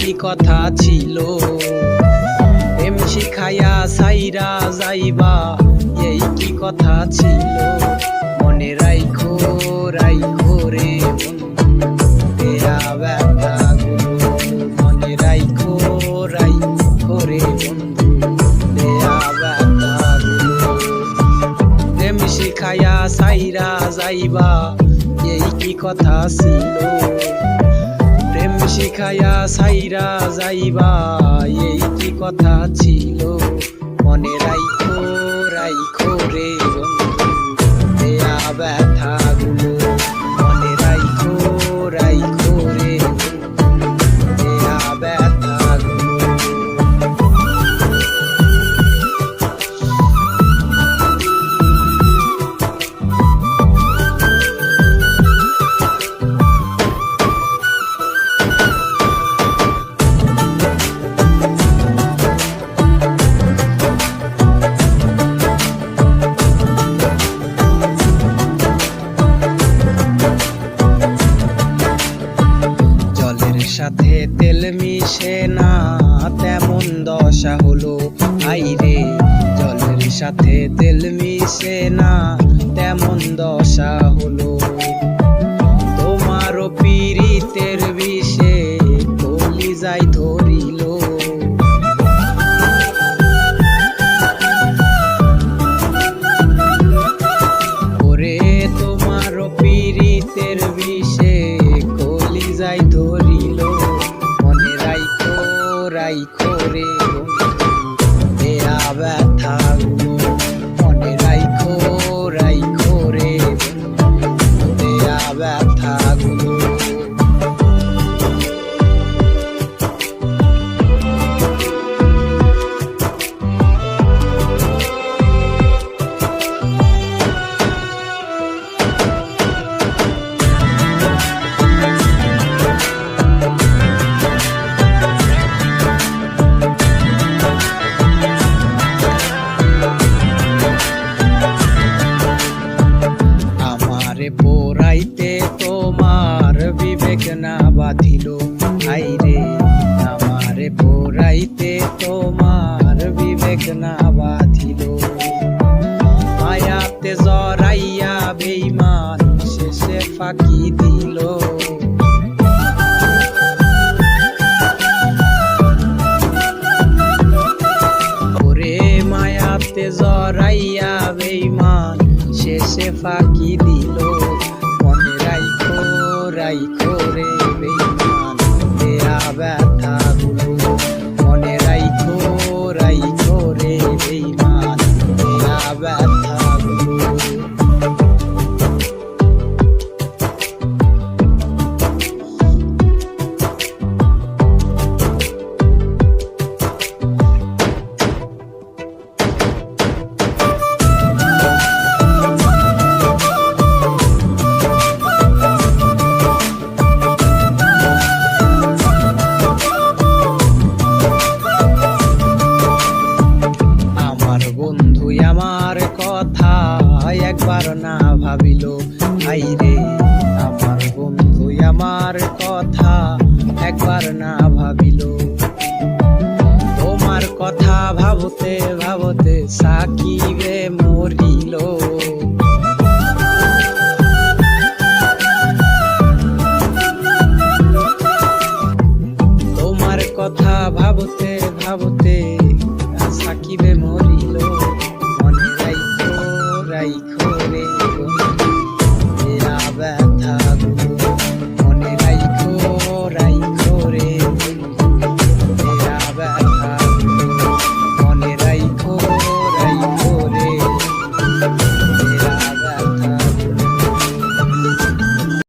কি কথা ছিল, প্রেম শিখাইয়া সাইরা যাইবা এই কি কথা ছিল। মনে রাইখো রাইখো রে দেয়া ব্যথাগুলো, মনে রাইখো রাইখো রে বন্ধু দেয়া ব্যথাগুলো। প্রেম শিখাইয়া সাইরা যাইবা এই কি কথা ছিল, প্রেম শিখাইয়া সাইরা যাইবা এই কি কথা ছিল। মনে রাইখো রাইখো রে বন্ধু দেয়া ব্যথাগুলো, মনে রাইখো রাইখো রে বন্ধু দেয়া ব্যথাগুলো। সাথে তেল মিশে না তেমন দশা হলো আইরে, জলের সাথে তেল মিশে না তেমন দশা হলো। তোমারও পীড়িতের বিষে কলিজাই ধরিল, ওরে তোমারও পীড়িতের বিষে কলিজাই ধরিল। মনে রাইখো রাইখো রে দেয়া ব্যথাগুলো, মনে রাইখো রাইখো রে দেয়া ব্যথাগুলো। পোড়াইতে তোমার বিবেক না বাঁধিল আইরে, আমারে পোড়াইতে তোমার বিবেক না বাঁধিল। মায়াতে জড়াইয়া বেঈমান শেষে ফাঁকি দিল, ওরে মায়াতে জড়াইয়া বেঈমান শেষে ফাঁকি দিল। মনে রাইখো রাইখো রে বেঈমান দেয়া ব্যথাগুলো, মনে রাইখো রাইখো রে বেঈমান দেয়া ব্যথাগুলো। আমার কথা একবার না ভাবিল আইরে, আমার বন্ধু আমার কথা একবার না ভাবিল। তোমার কথা ভাবতে ভাবতে সাকিবে